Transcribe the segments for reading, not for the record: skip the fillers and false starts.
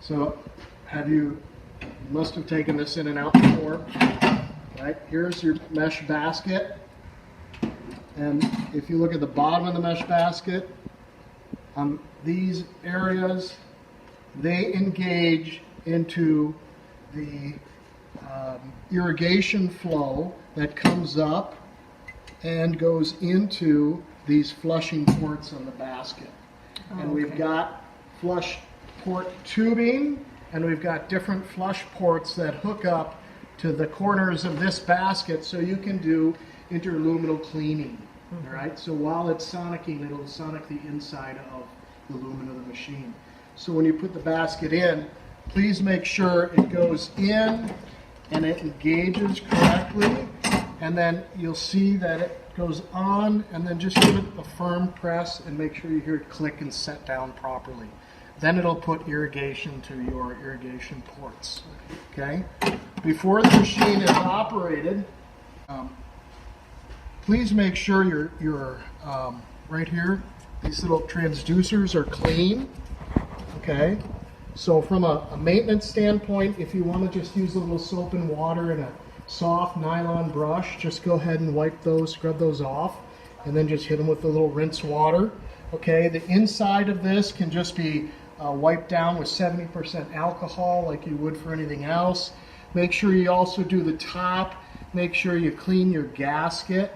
So you must have taken this in and out before. Right, here's your mesh basket. And if you look at the bottom of the mesh basket, these areas, they engage into the irrigation flow that comes up and goes into these flushing ports on the basket. And we've got flush port tubing, and we've got different flush ports that hook up to the corners of this basket so you can do interluminal cleaning. All right, so while it's sonicking, it'll sonic the inside of the lumen of the machine. So when you put the basket in, please make sure it goes in and it engages correctly, and then you'll see that it goes on, and then just give it a firm press and make sure you hear it click and set down properly. Then it'll put irrigation to your irrigation ports. Okay? Before the machine is operated, please make sure your right here, these little transducers are clean. Okay? So from a maintenance standpoint, if you want to just use a little soap and water and a soft nylon brush, just go ahead and wipe those, scrub those off, and then just hit them with a little rinse water. Okay? The inside of this can just be wiped down with 70% alcohol like you would for anything else. Make sure you also do the top. Make sure you clean your gasket.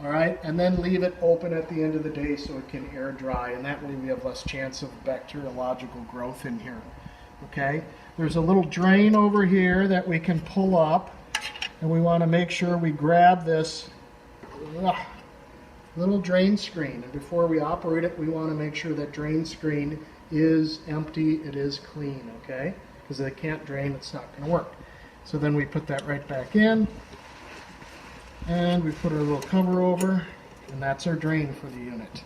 All right, and then leave it open at the end of the day so it can air dry, and that way we have less chance of bacteriological growth in here. Okay, there's a little drain over here that we can pull up, and we want to make sure we grab this little drain screen, and before we operate it, we want to make sure that drain screen is empty, it is clean. Okay, because if it can't drain, it's not going to work. So then we put that right back in. And we put our little cover over, and that's our drain for the unit.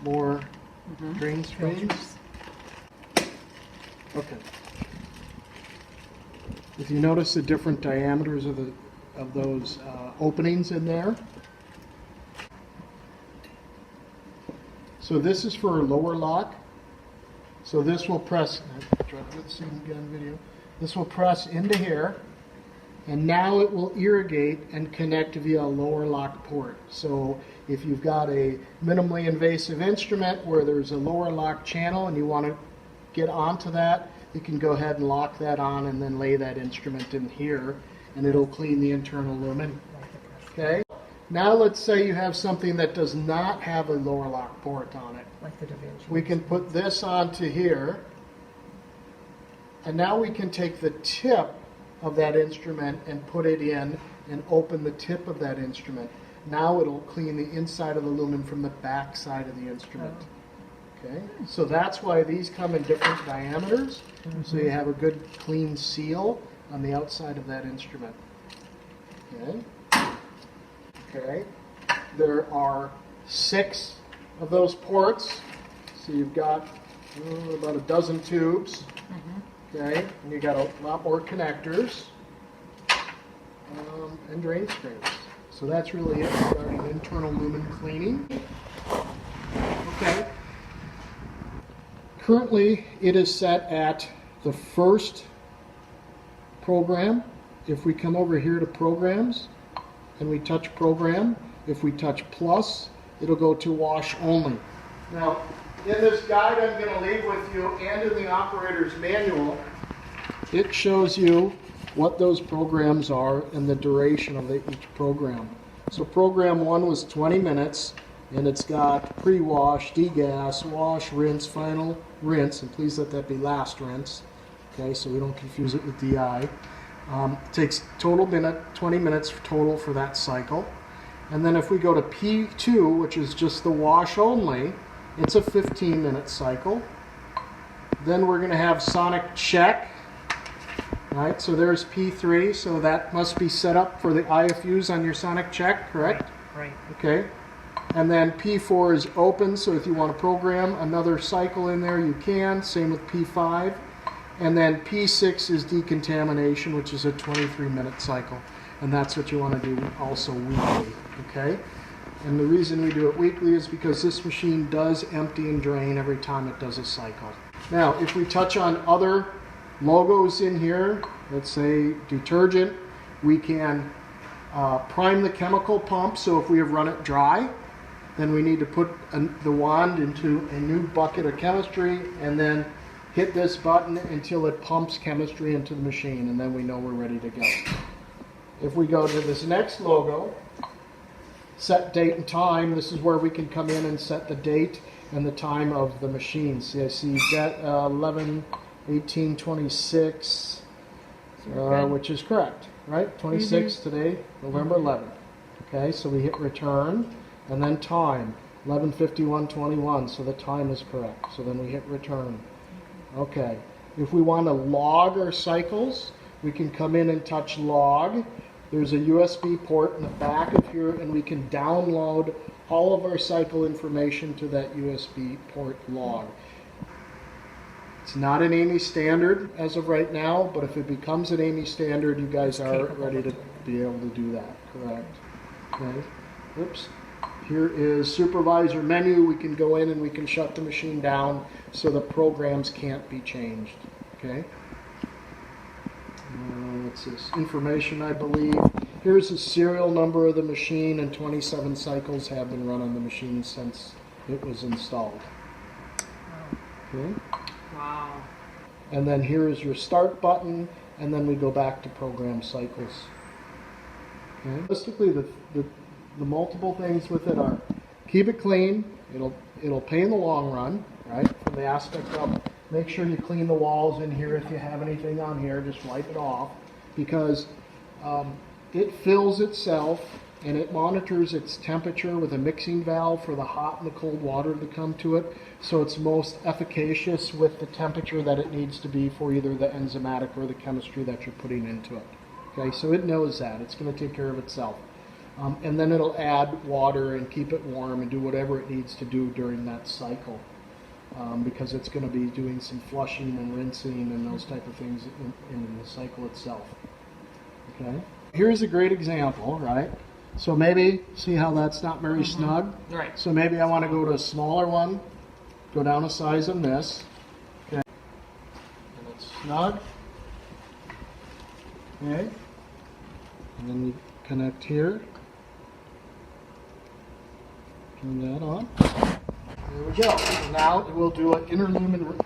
More drain screens. Okay. If you notice the different diameters of those openings in there. So this is for a lower lock. So this will press, let's see again video. This will press into here, and now it will irrigate and connect via a lower lock port. So if you've got a minimally invasive instrument where there's a lower lock channel and you want to get onto that, you can go ahead and lock that on and then lay that instrument in here, and it'll clean the internal lumen. Okay? Now let's say you have something that does not have a lower lock port on it. Like the Da Vinci. We can put this onto here, and now we can take the tip of that instrument and put it in and open the tip of that instrument. Now it'll clean the inside of the lumen from the back side of the instrument. Okay, so that's why these come in different diameters, so you have a good clean seal on the outside of that instrument. Okay. Okay, there are 6 of those ports, so you've got about a dozen tubes. Okay, and you got a lot more connectors and drain screens. So that's really it regarding internal lumen cleaning. Okay, currently it is set at the first program. If we come over here to programs, and we touch program, if we touch plus, it'll go to wash only. Now, in this guide I'm going to leave with you and in the operator's manual, it shows you what those programs are and the duration of each program. So program 1 was 20 minutes, and it's got pre-wash, degas, wash, rinse, final rinse, and please let that be last rinse, okay, so we don't confuse it with DI. It takes total 20 minutes total for that cycle. And then if we go to P2, which is just the wash only, it's a 15-minute cycle. Then we're going to have sonic check. Right, so there's P3, so that must be set up for the IFUs on your sonic check, correct? Right. Okay. And then P4 is open, so if you want to program another cycle in there, you can. Same with P5. And then P6 is decontamination, which is a 23-minute cycle. and that's what you want to do also weekly, okay? And the reason we do it weekly is because this machine does empty and drain every time it does a cycle. Now, if we touch on other logos in here, let's say detergent, we can prime the chemical pump, so if we have run it dry, then we need to put the wand into a new bucket of chemistry and then hit this button until it pumps chemistry into the machine, and then we know we're ready to go. If we go to this next logo, set date and time, this is where we can come in and set the date and the time of the machine. See, I see that 11/18/26, which is correct, right? 26 today, November 11th. Okay, so we hit return, and then time, 11:51/21, so the time is correct. So then we hit return. Okay, if we want to log our cycles, we can come in and touch log. There's a USB port in the back of here, and we can download all of our cycle information to that USB port log. It's not an AMI standard as of right now, but if it becomes an AMI standard, you guys are ready to be able to do that, correct? Okay, oops. Here is supervisor menu. We can go in and we can shut the machine down so the programs can't be changed, okay? What's this? Information, I believe. Here's the serial number of the machine, and 27 cycles have been run on the machine since it was installed. Okay. Wow. And then here is your start button, and then we go back to program cycles. Okay. Basically, the multiple things with it are keep it clean. It'll pay in the long run, right? From the aspect of make sure you clean the walls in here. If you have anything on here, just wipe it off, because it fills itself and it monitors its temperature with a mixing valve for the hot and the cold water to come to it, so it's most efficacious with the temperature that it needs to be for either the enzymatic or the chemistry that you're putting into it. Okay, so it knows that. It's going to take care of itself. And then it'll add water and keep it warm and do whatever it needs to do during that cycle, because it's going to be doing some flushing and rinsing and those type of things in the cycle itself. Okay. Here's a great example, right? So maybe, see how that's not very snug? Right. So maybe I want to go to a smaller one, go down a size on this. Okay. And it's snug. Okay. And then you connect here. Turn that on. There we go. So now it will do an interlumen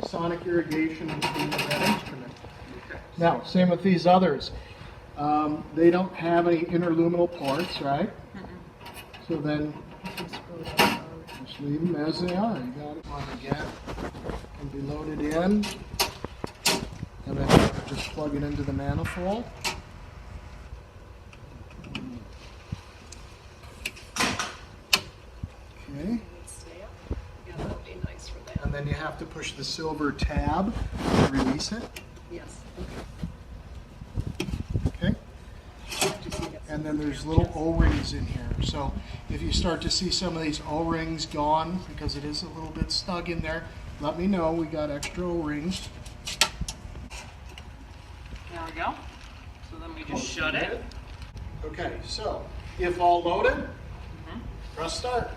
sonic irrigation between that instrument. Now, same with these others. They don't have any interluminal ports, right? So then just leave them as they are. You got it on again. Can be loaded in. And then just plug it into the manifold. Okay. And then you have to push the silver tab to release it. Yes. Okay. And then there's little O-rings in here. So if you start to see some of these O-rings gone, because it is a little bit snug in there, let me know. We got extra O-rings. There we go. So then we just shut it. Okay, so if all loaded, press start.